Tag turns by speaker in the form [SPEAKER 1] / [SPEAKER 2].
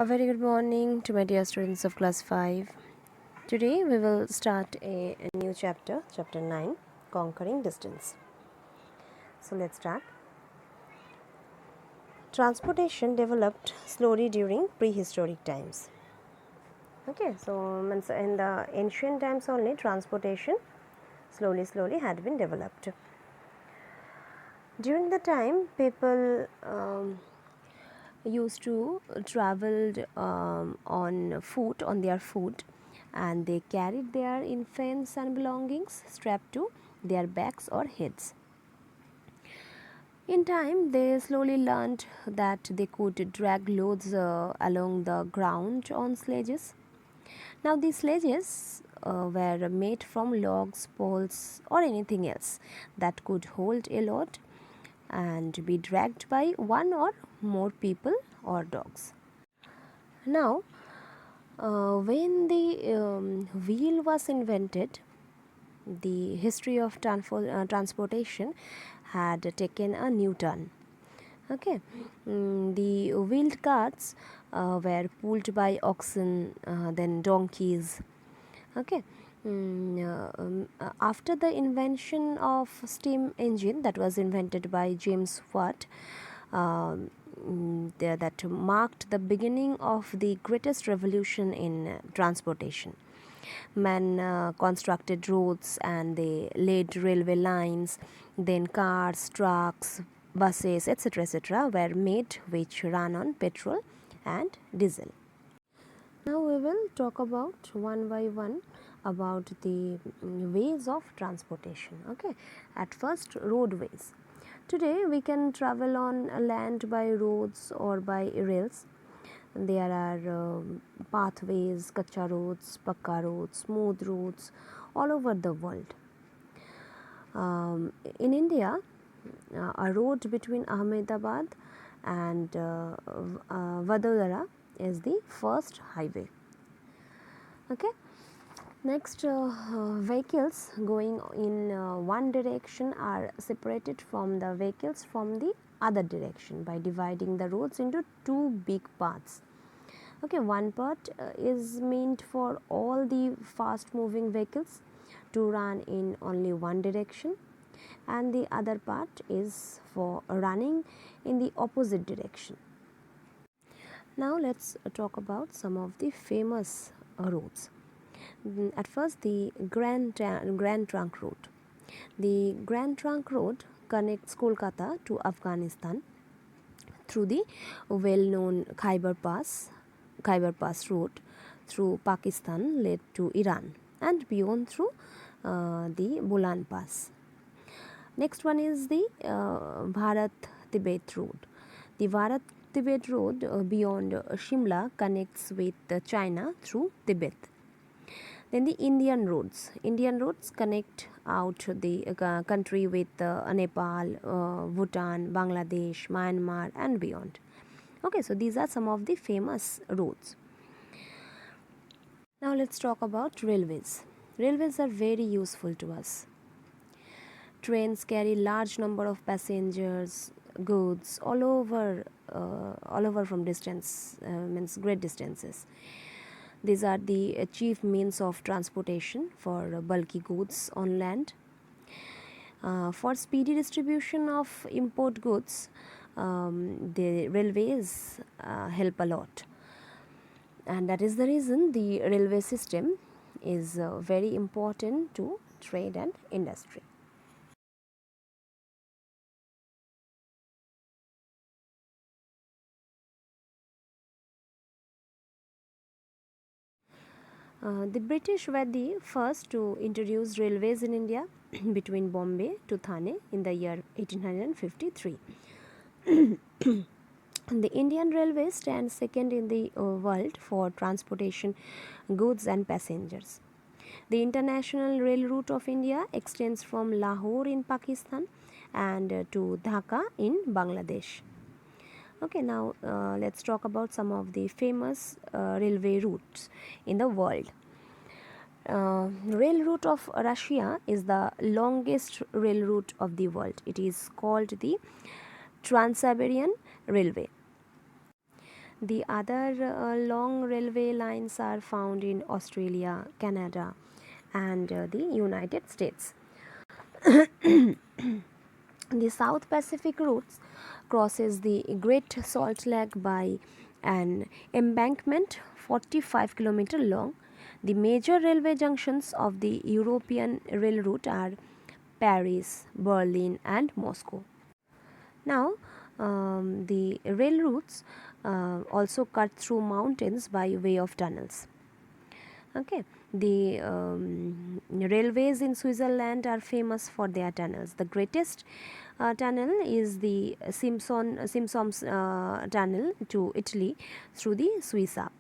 [SPEAKER 1] A very good morning to my dear students of class 5. Today we will start a new chapter, chapter 9, Conquering Distance. So let's start. Transportation developed slowly during prehistoric times. Okay, so means in the ancient times only transportation slowly had been developed. During the time people used to traveled on their foot, and they carried their infants and belongings strapped to their backs or heads. In time they slowly learned that they could drag loads along the ground on sledges. Now these sledges were made from logs, poles or anything else that could hold a load and be dragged by one or more people or dogs. Now, when the wheel was invented, the history of transportation had taken a new turn. Okay, the wheeled carts were pulled by oxen, then donkeys. Okay, after the invention of steam engine that was invented by James Watt, that marked the beginning of the greatest revolution in transportation. Men constructed roads and they laid railway lines, then cars, trucks, buses, etc. were made, which ran on petrol and diesel. Now we will talk about one by one about the ways of transportation. Okay, at first, roadways. Today we can travel on land by roads or by rails. There are pathways, kacha roads, pakka roads, smooth roads all over the world. In India, a road between Ahmedabad and Vadodara is the first highway. Okay. Next, vehicles going in one direction are separated from the vehicles from the other direction by dividing the roads into two big paths. Okay, one part is meant for all the fast moving vehicles to run in only one direction, and the other part is for running in the opposite direction. Now let's talk about some of the famous roads. At first, the Grand Trunk Road. The Grand Trunk Road connects Kolkata to Afghanistan through the well-known Khyber Pass road, through Pakistan led to Iran, and beyond through the Bolan Pass. Next one is the Bharat-Tibet Road. The Bharat-Tibet Road beyond Shimla connects with China through Tibet. Then the Indian roads. Indian roads connect out the country with Nepal, Bhutan, Bangladesh, Myanmar and beyond. Okay, so these are some of the famous roads. Now let's talk about railways. Railways are very useful to us. Trains carry large number of passengers, goods all over from distance, means great distances. These are the chief means of transportation for bulky goods on land. For speedy distribution of import goods, the railways help a lot, and that is the reason the railway system is very important to trade and industry. The British were the first to introduce railways in India between Bombay to Thane in the year 1853. The Indian Railway stands second in the world for transportation goods and passengers. The international rail route of India extends from Lahore in Pakistan and to Dhaka in Bangladesh. Okay, now let's talk about some of the famous railway routes in the world. Rail route of Russia is the longest rail route of the world. It is called the Trans-Siberian Railway. The other long railway lines are found in Australia, Canada, and the United States. The South Pacific route crosses the Great Salt Lake by an embankment 45 km long. The major railway junctions of the European rail route are Paris, Berlin, and Moscow. Now, the rail routes also cut through mountains by way of tunnels. Okay, the railways in Switzerland are famous for their tunnels. The greatest tunnel is the Simpsons tunnel to Italy through the Swiss Alps.